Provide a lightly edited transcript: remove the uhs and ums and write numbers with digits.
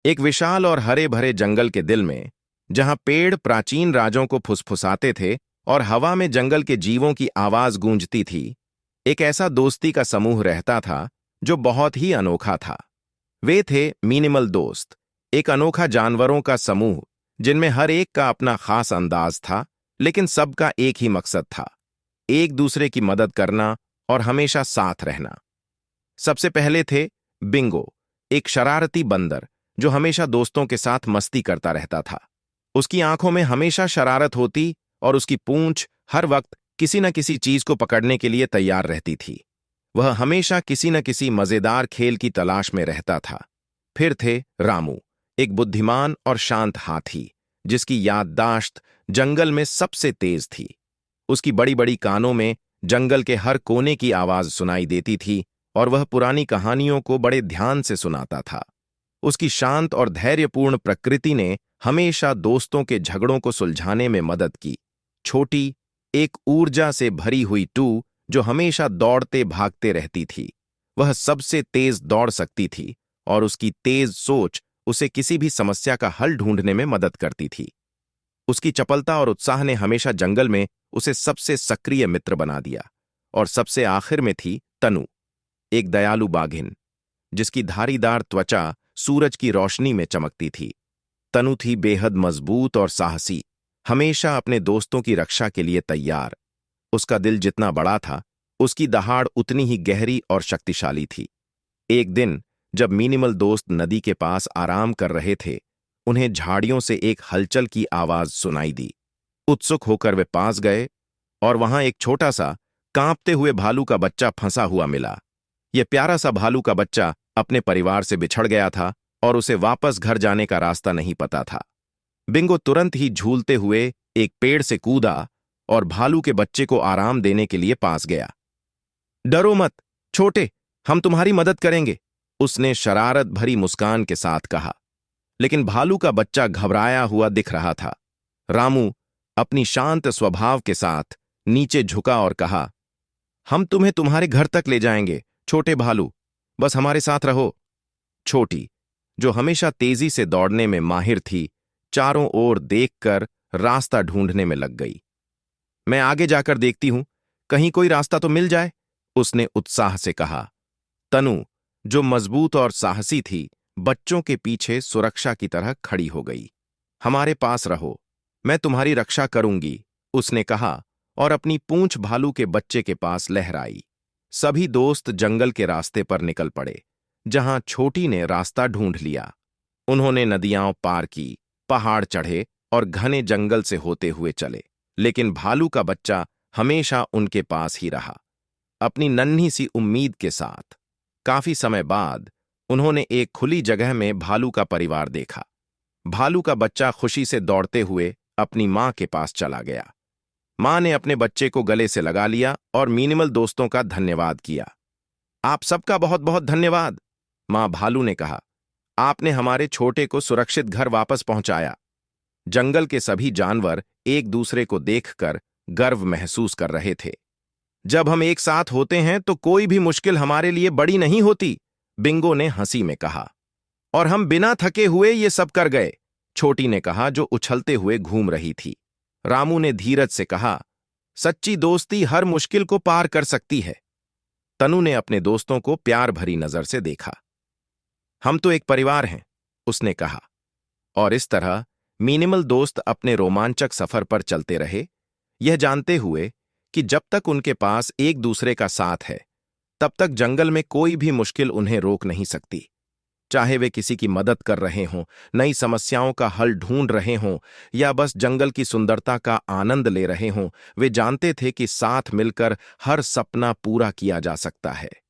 एक विशाल और हरे भरे जंगल के दिल में, जहां पेड़ प्राचीन राजों को फुसफुसाते थे और हवा में जंगल के जीवों की आवाज गूंजती थी, एक ऐसा दोस्ती का समूह रहता था जो बहुत ही अनोखा था। वे थे मिनिमल दोस्त, एक अनोखा जानवरों का समूह जिनमें हर एक का अपना खास अंदाज था, लेकिन सबका एक ही मकसद था, एक दूसरे की मदद करना और हमेशा साथ रहना। सबसे पहले थे बिंगो, एक शरारती बंदर जो हमेशा दोस्तों के साथ मस्ती करता रहता था। उसकी आंखों में हमेशा शरारत होती और उसकी पूंछ हर वक्त किसी न किसी चीज को पकड़ने के लिए तैयार रहती थी। वह हमेशा किसी न किसी मजेदार खेल की तलाश में रहता था। फिर थे रामू, एक बुद्धिमान और शांत हाथी जिसकी याददाश्त जंगल में सबसे तेज थी। उसकी बड़ी बड़ी कानों में जंगल के हर कोने की आवाज सुनाई देती थी और वह पुरानी कहानियों को बड़े ध्यान से सुनाता था। उसकी शांत और धैर्यपूर्ण प्रकृति ने हमेशा दोस्तों के झगड़ों को सुलझाने में मदद की। छोटी, एक ऊर्जा से भरी हुई टू जो हमेशा दौड़ते भागते रहती थी। वह सबसे तेज दौड़ सकती थी और उसकी तेज सोच उसे किसी भी समस्या का हल ढूंढने में मदद करती थी। उसकी चपलता और उत्साह ने हमेशा जंगल में उसे सबसे सक्रिय मित्र बना दिया। और सबसे आखिर में थी तनु, एक दयालु बाघिन जिसकी धारीदार त्वचा सूरज की रोशनी में चमकती थी। तनु थी बेहद मजबूत और साहसी, हमेशा अपने दोस्तों की रक्षा के लिए तैयार। उसका दिल जितना बड़ा था, उसकी दहाड़ उतनी ही गहरी और शक्तिशाली थी। एक दिन जब मिनिमल दोस्त नदी के पास आराम कर रहे थे, उन्हें झाड़ियों से एक हलचल की आवाज सुनाई दी। उत्सुक होकर वे पास गए और वहां एक छोटा सा कांपते हुए भालू का बच्चा फंसा हुआ मिला। यह प्यारा सा भालू का बच्चा अपने परिवार से बिछड़ गया था और उसे वापस घर जाने का रास्ता नहीं पता था। बिंगो तुरंत ही झूलते हुए एक पेड़ से कूदा और भालू के बच्चे को आराम देने के लिए पास गया। डरो मत छोटे, हम तुम्हारी मदद करेंगे, उसने शरारत भरी मुस्कान के साथ कहा। लेकिन भालू का बच्चा घबराया हुआ दिख रहा था। रामू अपनी शांत स्वभाव के साथ नीचे झुका और कहा, हम तुम्हें तुम्हारे घर तक ले जाएंगे छोटे भालू, बस हमारे साथ रहो। छोटी, जो हमेशा तेजी से दौड़ने में माहिर थी, चारों ओर देखकर रास्ता ढूंढने में लग गई। मैं आगे जाकर देखती हूं, कहीं कोई रास्ता तो मिल जाए, उसने उत्साह से कहा। तनु, जो मजबूत और साहसी थी, बच्चों के पीछे सुरक्षा की तरह खड़ी हो गई। हमारे पास रहो, मैं तुम्हारी रक्षा करूंगी, उसने कहा और अपनी पूंछ भालू के बच्चे के पास लहराई। सभी दोस्त जंगल के रास्ते पर निकल पड़े, जहां छोटी ने रास्ता ढूंढ लिया। उन्होंने नदियां पार की, पहाड़ चढ़े और घने जंगल से होते हुए चले, लेकिन भालू का बच्चा हमेशा उनके पास ही रहा, अपनी नन्ही सी उम्मीद के साथ। काफी समय बाद उन्होंने एक खुली जगह में भालू का परिवार देखा। भालू का बच्चा खुशी से दौड़ते हुए अपनी मां के पास चला गया। मां ने अपने बच्चे को गले से लगा लिया और मिनिमल दोस्तों का धन्यवाद किया। आप सबका बहुत बहुत धन्यवाद, मां भालू ने कहा। आपने हमारे छोटे को सुरक्षित घर वापस पहुंचाया। जंगल के सभी जानवर एक दूसरे को देखकर गर्व महसूस कर रहे थे। जब हम एक साथ होते हैं तो कोई भी मुश्किल हमारे लिए बड़ी नहीं होती, बिंगो ने हंसी में कहा। और हम बिना थके हुए ये सब कर गए, छोटी ने कहा जो उछलते हुए घूम रही थी। रामू ने धीरज से कहा, सच्ची दोस्ती हर मुश्किल को पार कर सकती है। तनु ने अपने दोस्तों को प्यार भरी नजर से देखा। हम तो एक परिवार हैं, उसने कहा। और इस तरह मिनिमल दोस्त अपने रोमांचक सफर पर चलते रहे, यह जानते हुए कि जब तक उनके पास एक दूसरे का साथ है, तब तक जंगल में कोई भी मुश्किल उन्हें रोक नहीं सकती। चाहे वे किसी की मदद कर रहे हों, नई समस्याओं का हल ढूंढ रहे हों या बस जंगल की सुंदरता का आनंद ले रहे हों, वे जानते थे कि साथ मिलकर हर सपना पूरा किया जा सकता है।